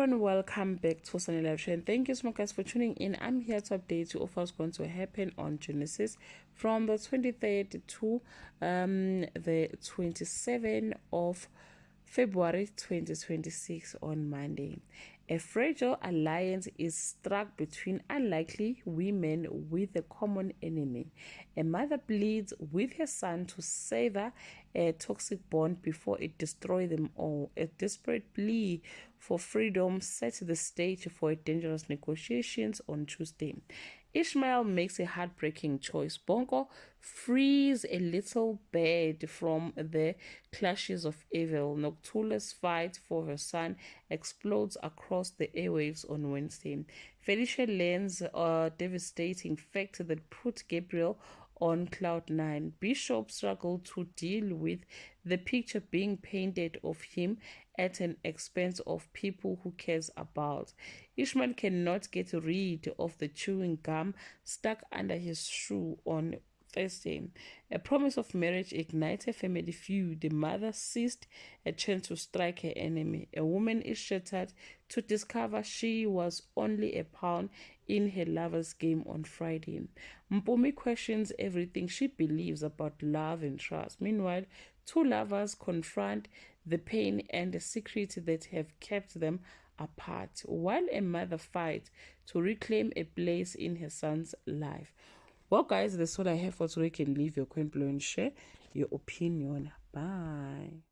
everyone, welcome back to Sunny Live Show, and thank you so much guys for tuning in. I'm here to update you of what's going to happen on Genesis from the 23rd to the 27th of February 2026 on Monday. A fragile alliance is struck between unlikely women with a common enemy. A mother pleads with her son to sever a toxic bond before it destroys them all. A desperate plea for freedom sets the stage for dangerous negotiations on Tuesday. Ishmael makes a heartbreaking choice. Bongo frees a little bird from the clutches of evil. Noctula's fight for her son explodes across the airwaves on Wednesday. Felicia learns a devastating fact that put Gabriel on cloud nine. Bishop struggled to deal with the picture being painted of him at an expense of people who cares about. Ishmael cannot get rid of the chewing gum stuck under his shoe on Thursday. A promise of marriage ignites a family feud. The mother seized a chance to strike her enemy. A woman is shattered to discover she was only a pawn in her lover's game on Friday. Mpumi questions everything she believes about love and trust. Meanwhile, two lovers confront the pain and the secret that have kept them apart, while a mother fights to reclaim a place in her son's life. Well, guys, that's all I have for today. You can leave your comment below and share your opinion. Bye.